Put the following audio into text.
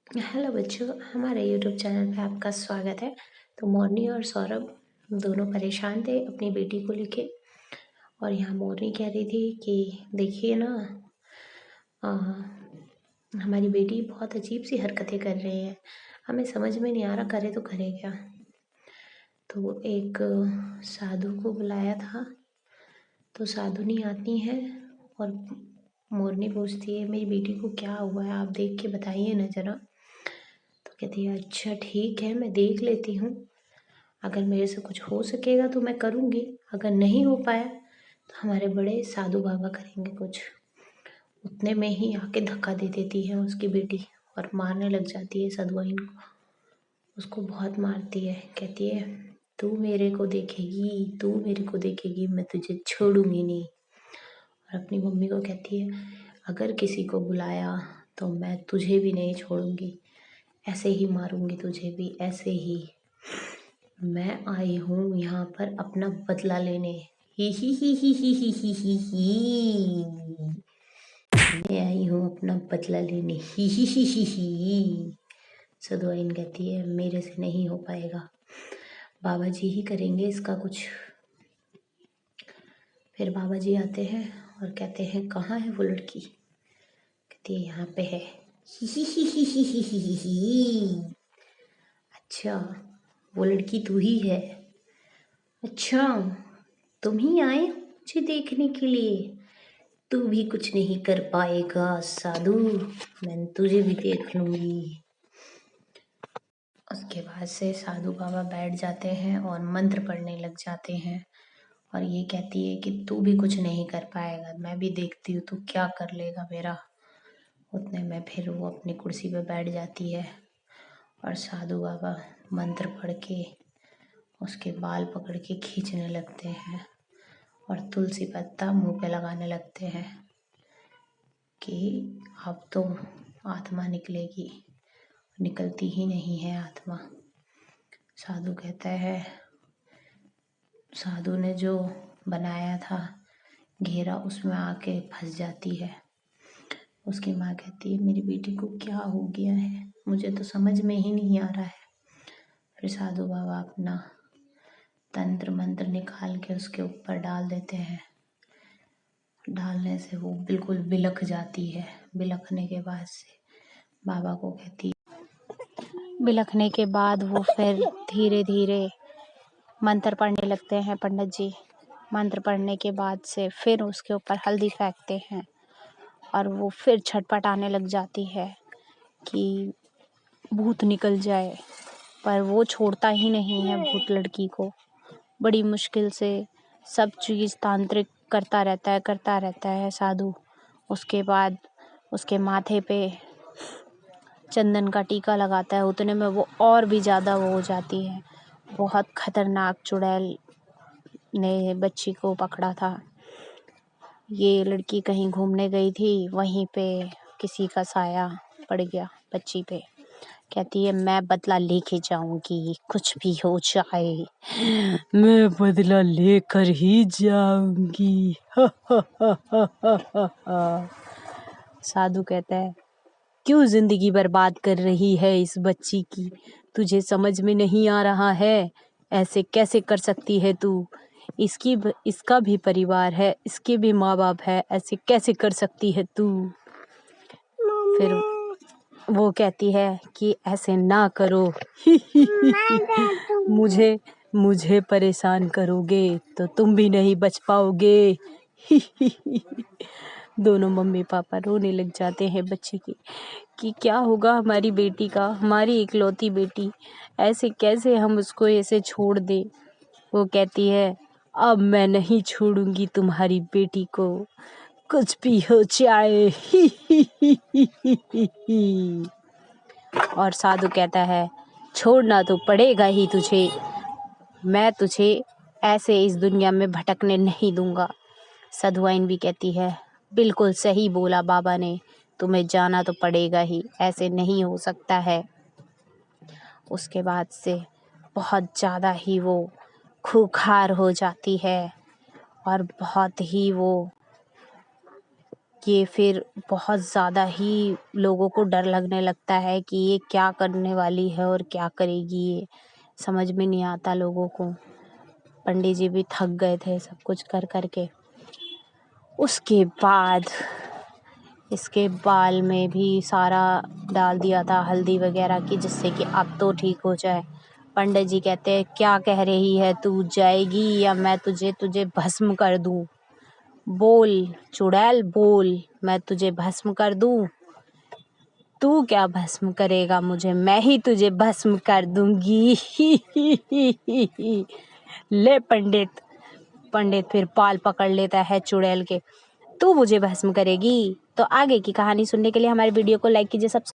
Hello बच्चों, हमारे YouTube channel पे आपका स्वागत है। तो मोरनी और सौरभ दोनों परेशान थे अपनी बेटी को लेके। और यहाँ मोरनी कह रही थी कि देखिए ना, अ, हमारी बेटी बहुत अजीब सी हरकतें कर रही है, हमें समझ में नहीं आ रहा करे तो करे क्या। तो एक साधु को बुलाया था, तो साधुनी आती है और मोरनी पूछती है मेरी बेटी को क्या हुआ है, आप देख के बताइए ना ज़रा। तो कहती है अच्छा ठीक है, मैं देख लेती हूँ, अगर मेरे से कुछ हो सकेगा तो मैं करूँगी, अगर नहीं हो पाया तो हमारे बड़े साधु बाबा करेंगे कुछ। उतने में ही आके धक्का दे देती है उसकी बेटी और मारने लग जाती है सदवाइन को। उसको बहुत मारती है, कहती है तू मेरे को देखेगी, तू मेरे को देखेगी, मैं तुझे छोड़ूंगी नहीं। और अपनी मम्मी को कहती है अगर किसी को बुलाया तो मैं तुझे भी नहीं छोड़ूंगी, ऐसे ही मारूंगी तुझे भी, ऐसे ही। मैं आई हूँ यहाँ पर अपना बदला लेने। ही। मैं आई हूँ अपना बदला लेने। ही। सदवाइन कहती है मेरे से नहीं हो पाएगा, बाबा जी ही करेंगे इसका कुछ। फिर बाबा जी आते हैं और कहते हैं कहाँ है वो लड़की। कहती है यहाँ पे है। ही। अच्छा, वो लड़की तू ही है। अच्छा, तुम ही आए मुझे देखने के लिए, तू भी कुछ नहीं कर पाएगा साधु, मैं तुझे भी देख लूंगी। उसके बाद से साधु बाबा बैठ जाते हैं और मंत्र पढ़ने लग जाते हैं और ये कहती है कि तू भी कुछ नहीं कर पाएगा, मैं भी देखती हूँ तू क्या कर लेगा मेरा। उतने में फिर वो अपनी कुर्सी पे बैठ जाती है और साधु बाबा मंत्र पढ़ के उसके बाल पकड़ के खींचने लगते हैं और तुलसी पत्ता मुंह पे लगाने लगते हैं कि अब तो आत्मा निकलेगी। निकलती ही नहीं है आत्मा। साधु कहता है, साधु ने जो बनाया था घेरा उसमें आके फंस जाती है। उसकी माँ कहती है मेरी बेटी को क्या हो गया है, मुझे तो समझ में ही नहीं आ रहा है। फिर साधु बाबा अपना तंत्र मंत्र निकाल के उसके ऊपर डाल देते हैं। डालने से वो बिल्कुल बिलख जाती है। बिलखने के बाद से बाबा को कहती, बिलखने के बाद वो फिर धीरे धीरे मंत्र पढ़ने लगते हैं पंडित जी। मंत्र पढ़ने के बाद से फिर उसके ऊपर हल्दी फेंकते हैं और वो फिर छटपटाने लग जाती है कि भूत निकल जाए, पर वो छोड़ता ही नहीं है भूत लड़की को। बड़ी मुश्किल से सब चीज़ तांत्रिक करता रहता है साधु। उसके बाद उसके माथे पे चंदन का टीका लगाता है, उतने में वो और भी ज़्यादा वो हो जाती है। बहुत खतरनाक चुड़ैल ने बच्ची को पकड़ा था। ये लड़की कहीं घूमने गई थी, वहीं पे किसी का साया पड़ गया बच्ची पे। कहती है मैं बदला लेके जाऊंगी, कुछ भी हो जाए मैं बदला लेकर ही जाऊंगी। साधु कहता है क्यों जिंदगी बर्बाद कर रही है इस बच्ची की, तुझे समझ में नहीं आ रहा है, ऐसे कैसे कर सकती है तू, इसका भी परिवार है, इसके भी माँ बाप है, ऐसे कैसे कर सकती है तू। फिर वो कहती है कि ऐसे ना करो। मुझे मुझे परेशान करोगे तो तुम भी नहीं बच पाओगे। दोनों मम्मी पापा रोने लग जाते हैं बच्ची की कि क्या होगा हमारी बेटी का, हमारी इकलौती बेटी, ऐसे कैसे हम उसको ऐसे छोड़ दें। वो कहती है अब मैं नहीं छोड़ूंगी तुम्हारी बेटी को, कुछ भी हो जाए। और साधु कहता है छोड़ना तो पड़ेगा ही तुझे, मैं तुझे ऐसे इस दुनिया में भटकने नहीं दूंगा। सधुआइन भी कहती है बिल्कुल सही बोला बाबा ने, तुम्हें जाना तो पड़ेगा ही, ऐसे नहीं हो सकता है। उसके बाद से बहुत ज़्यादा ही वो खूंखार हो जाती है और बहुत ही वो ये फिर बहुत ज़्यादा ही लोगों को डर लगने लगता है कि ये क्या करने वाली है और क्या करेगी, ये समझ में नहीं आता लोगों को। पंडित जी भी थक गए थे सब कुछ कर कर के। उसके बाद इसके बाल में भी सारा डाल दिया था हल्दी वगैरह की, जिससे कि अब तो ठीक हो जाए। पंडित जी कहते हैं क्या कह रही है तू, जाएगी या मैं तुझे भस्म कर दूं? बोल चुड़ैल बोल, मैं तुझे भस्म कर दूं? तू क्या भस्म करेगा मुझे, मैं ही तुझे भस्म कर दूंगी। ले पंडित फिर बाल पकड़ लेता है चुड़ैल के। तू मुझे भस्म करेगी? तो आगे की कहानी सुनने के लिए हमारे वीडियो को लाइक कीजिए, सब्सक्राइब